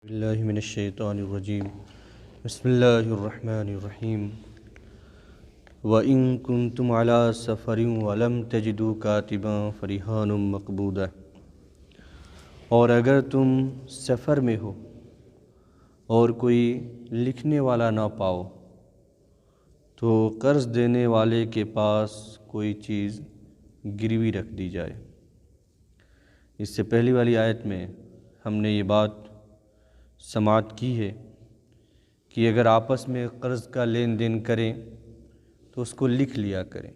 باللہ من الشیطان الرجیم بسم اللہ الرحمن الرحیم وَإِن كُنتُمْ عَلَى سَفَرٍ وَلَمْ تَجِدُوا كَاتِبًا فَرِهَانٌ مَقْبُودَةٌ، اور اگر تم سفر میں ہو اور کوئی لکھنے والا نہ پاؤ تو قرض دینے والے کے پاس کوئی چیز گروی رکھ دی جائے۔ اس سے پہلی والی آیت میں ہم نے یہ بات سماعت کی ہے کہ اگر آپس میں قرض کا لین دین کریں تو اس کو لکھ لیا کریں۔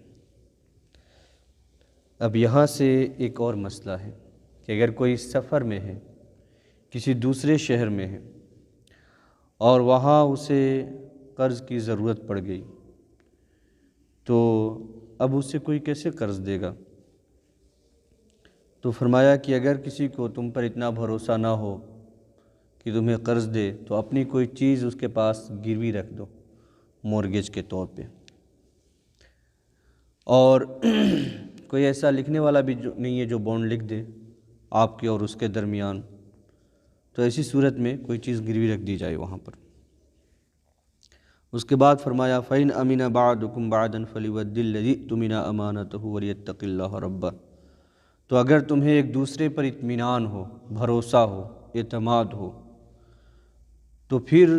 اب یہاں سے ایک اور مسئلہ ہے کہ اگر کوئی سفر میں ہے، کسی دوسرے شہر میں ہے اور وہاں اسے قرض کی ضرورت پڑ گئی تو اب اسے کوئی کیسے قرض دے گا؟ تو فرمایا کہ اگر کسی کو تم پر اتنا بھروسہ نہ ہو کہ تمہیں قرض دے تو اپنی کوئی چیز اس کے پاس گروی رکھ دو مورگیج کے طور پہ، اور کوئی ایسا لکھنے والا بھی نہیں ہے جو بانڈ لکھ دے آپ کے اور اس کے درمیان، تو ایسی صورت میں کوئی چیز گروی رکھ دی جائے وہاں پر۔ اس کے بعد فرمایا فَإِنْ أَمِنَ بَعْضُكُمْ بَعْضًا فَلْيُؤَدِّ الَّذِي اؤْتُمِنَ أَمَانَتَهُ وَلْيَتَّقِ اللَّهَ رَبَّهُ۔ تو اگر تمہیں ایک دوسرے پر اطمینان ہو، بھروسہ ہو، اعتماد ہو، تو پھر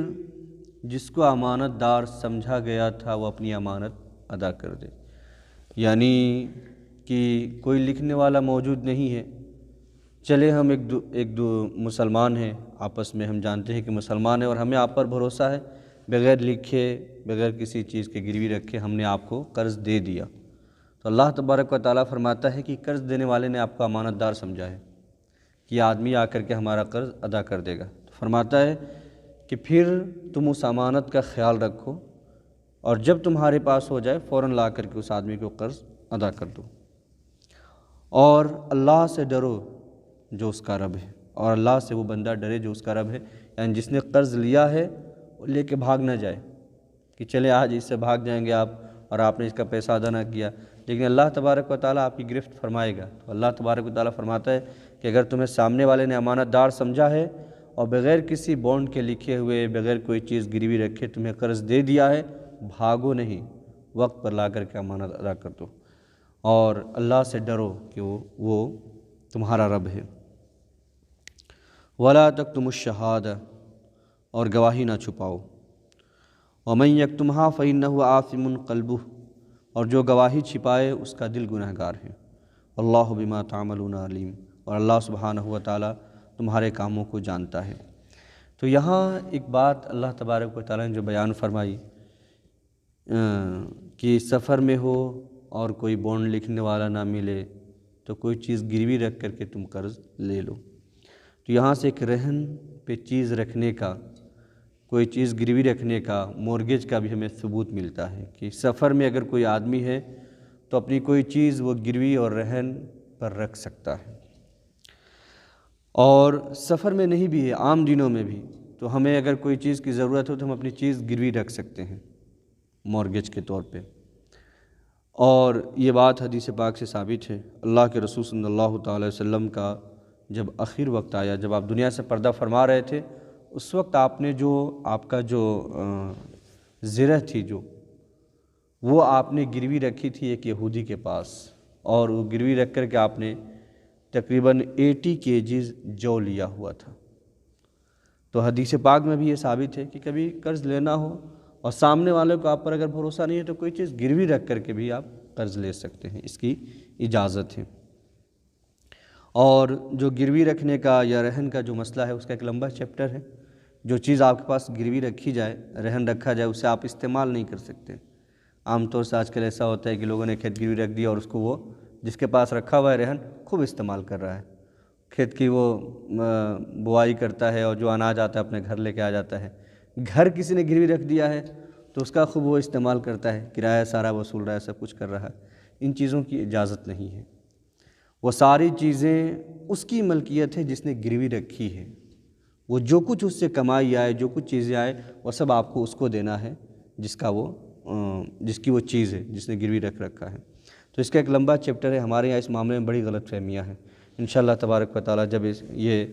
جس کو امانت دار سمجھا گیا تھا وہ اپنی امانت ادا کر دے۔ یعنی کہ کوئی لکھنے والا موجود نہیں ہے، چلے ہم ایک دو مسلمان ہیں، آپس میں ہم جانتے ہیں کہ مسلمان ہیں اور ہمیں آپ پر بھروسہ ہے، بغیر لکھے بغیر کسی چیز کے گروی رکھے ہم نے آپ کو قرض دے دیا، تو اللہ تبارک و تعالیٰ فرماتا ہے کہ قرض دینے والے نے آپ کو امانت دار سمجھا ہے کہ یہ آدمی آ کر کے ہمارا قرض ادا کر دے گا، تو فرماتا ہے کہ پھر تم اس امانت کا خیال رکھو اور جب تمہارے پاس ہو جائے فوراً لا کر کے اس آدمی کو قرض ادا کر دو، اور اللہ سے ڈرو جو اس کا رب ہے، اور اللہ سے وہ بندہ ڈرے جو اس کا رب ہے۔ یعنی جس نے قرض لیا ہے وہ لے کے بھاگ نہ جائے کہ چلے آج اس سے بھاگ جائیں گے آپ اور آپ نے اس کا پیسہ ادا نہ کیا، لیکن اللہ تبارک و تعالیٰ آپ کی گرفت فرمائے گا۔ تو اللہ تبارک و تعالیٰ فرماتا ہے کہ اگر تمہیں سامنے والے نے امانت دار سمجھا ہے اور بغیر کسی بانڈ کے لکھے ہوئے بغیر کوئی چیز گروی رکھے تمہیں قرض دے دیا ہے، بھاگو نہیں، وقت پر لا کر کے امانت ادا کر دو اور اللہ سے ڈرو کہ وہ تمہارا رب ہے۔ وَلَا تَكْتُمُوا الشَّهَادَةَ، اور گواہی نہ چھپاؤ۔ وَمَن يَكْتُمْهَا فَإِنَّهُ آثِمٌ قَلْبُهُ، اور جو گواہی چھپائے اس کا دل گنہگار ہے۔ وَاللَّهُ بِمَا تَعْمَلُونَ عَلِيمٌ، اور اللہ سبحانہ و تعالیٰ تمہارے کاموں کو جانتا ہے۔ تو یہاں ایک بات اللہ تبارک و تعالیٰ نے جو بیان فرمائی کہ سفر میں ہو اور کوئی بانڈ لکھنے والا نہ ملے تو کوئی چیز گروی رکھ کر کے تم قرض لے لو، تو یہاں سے ایک رہن پہ چیز رکھنے کا، کوئی چیز گروی رکھنے کا، مورگیج کا بھی ہمیں ثبوت ملتا ہے کہ سفر میں اگر کوئی آدمی ہے تو اپنی کوئی چیز وہ گروی اور رہن پر رکھ سکتا ہے، اور سفر میں نہیں بھی ہے، عام دنوں میں بھی تو ہمیں اگر کوئی چیز کی ضرورت ہو تو ہم اپنی چیز گروی رکھ سکتے ہیں مورگیج کے طور پہ، اور یہ بات حدیث پاک سے ثابت ہے۔ اللہ کے رسول صلی اللہ تعالی وسلم کا جب آخر وقت آیا، جب آپ دنیا سے پردہ فرما رہے تھے، اس وقت آپ نے آپ کا جو زرہ تھی وہ آپ نے گروی رکھی تھی ایک یہودی کے پاس، اور وہ گروی رکھ کر کے آپ نے تقریباً 80 kg جو لیا ہوا تھا۔ تو حدیث پاک میں بھی یہ ثابت ہے کہ کبھی قرض لینا ہو اور سامنے والے کو آپ پر اگر بھروسہ نہیں ہے تو کوئی چیز گروی رکھ کر کے بھی آپ قرض لے سکتے ہیں، اس کی اجازت ہے۔ اور جو گروی رکھنے کا یا رہن کا جو مسئلہ ہے اس کا ایک لمبا چیپٹر ہے۔ جو چیز آپ کے پاس گروی رکھی جائے، رہن رکھا جائے، اسے آپ استعمال نہیں کر سکتے۔ عام طور سے آج کل ایسا ہوتا ہے کہ لوگوں نے کھیت گروی رکھ دیا اور اس کو وہ جس کے پاس رکھا ہوا ہے رہن خوب استعمال کر رہا ہے، کھیت کی وہ بوائی کرتا ہے اور جو اناج آتا ہے اپنے گھر لے کے آ جاتا ہے۔ گھر کسی نے گروی رکھ دیا ہے تو اس کا خوب وہ استعمال کرتا ہے، کرایہ سارا وصول رہا ہے، سب کچھ کر رہا ہے۔ ان چیزوں کی اجازت نہیں ہے، وہ ساری چیزیں اس کی ملکیت ہے جس نے گروی رکھی ہے، وہ جو کچھ اس سے کمائی آئے، جو کچھ چیزیں آئے، وہ سب آپ کو اس کو دینا ہے جس کی وہ چیز ہے جس نے گروی رکھ رکھا ہے۔ تو اس کا ایک لمبا چیپٹر ہے، ہمارے یہاں اس معاملے میں بڑی غلط فہمیاں ہیں۔ انشاءاللہ تبارک و تعالیٰ جب یہ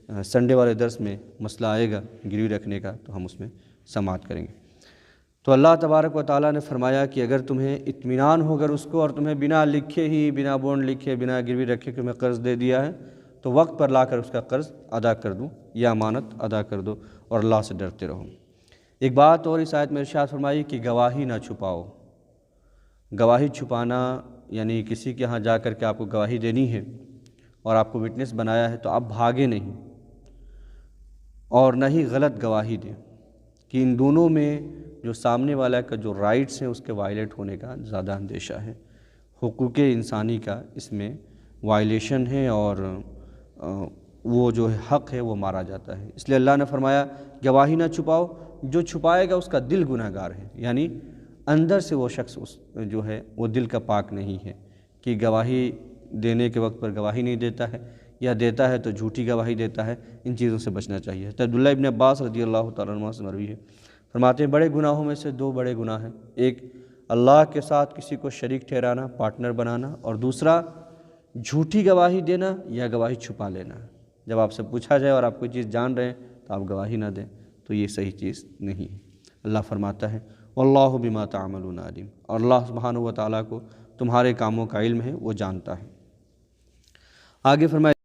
سنڈے والے درس میں مسئلہ آئے گا گروی رکھنے کا تو ہم اس میں سماعت کریں گے۔ تو اللہ تبارک و تعالیٰ نے فرمایا کہ اگر تمہیں اطمینان ہو اگر اس کو اور تمہیں بنا لکھے ہی بنا بونڈ لکھے بنا گروی رکھے کہ میں قرض دے دیا ہے تو وقت پر لا کر اس کا قرض ادا کر دوں یا امانت ادا کر دو اور اللہ سے ڈرتے رہو۔ ایک بات اور اس آیت میں ارشاد فرمائی کہ گواہی نہ چھپاؤ۔ گواہی چھپانا یعنی کسی کے ہاں جا کر کے آپ کو گواہی دینی ہے اور آپ کو وٹنس بنایا ہے تو آپ بھاگے نہیں اور نہ ہی غلط گواہی دیں، کہ ان دونوں میں جو سامنے والا کا جو رائٹس ہیں اس کے وائلیٹ ہونے کا زیادہ اندیشہ ہے۔ حقوق انسانی کا اس میں وائلیشن ہے اور وہ جو حق ہے وہ مارا جاتا ہے۔ اس لیے اللہ نے فرمایا گواہی نہ چھپاؤ، جو چھپائے گا اس کا دل گناہ گار ہے، یعنی اندر سے وہ شخص جو ہے وہ دل کا پاک نہیں ہے کہ گواہی دینے کے وقت پر گواہی نہیں دیتا ہے یا دیتا ہے تو جھوٹی گواہی دیتا ہے۔ ان چیزوں سے بچنا چاہیے۔ حضرت عبداللہ ابن عباس رضی اللہ تعالیٰ عنہ سے مروی ہے، فرماتے ہیں بڑے گناہوں میں سے دو بڑے گناہ ہیں، ایک اللہ کے ساتھ کسی کو شریک ٹھہرانا، پارٹنر بنانا، اور دوسرا جھوٹی گواہی دینا یا گواہی چھپا لینا۔ جب آپ سے پوچھا جائے اور آپ کوئی چیز جان رہے ہیں تو آپ گواہی نہ دیں تو یہ صحیح چیز نہیں ہے۔ اللہ فرماتا ہے واللہ بما تعملون علیم، اور اللہ سبحانہ و تعالیٰ کو تمہارے کاموں کا علم ہے، وہ جانتا ہے۔ آگے فرمایا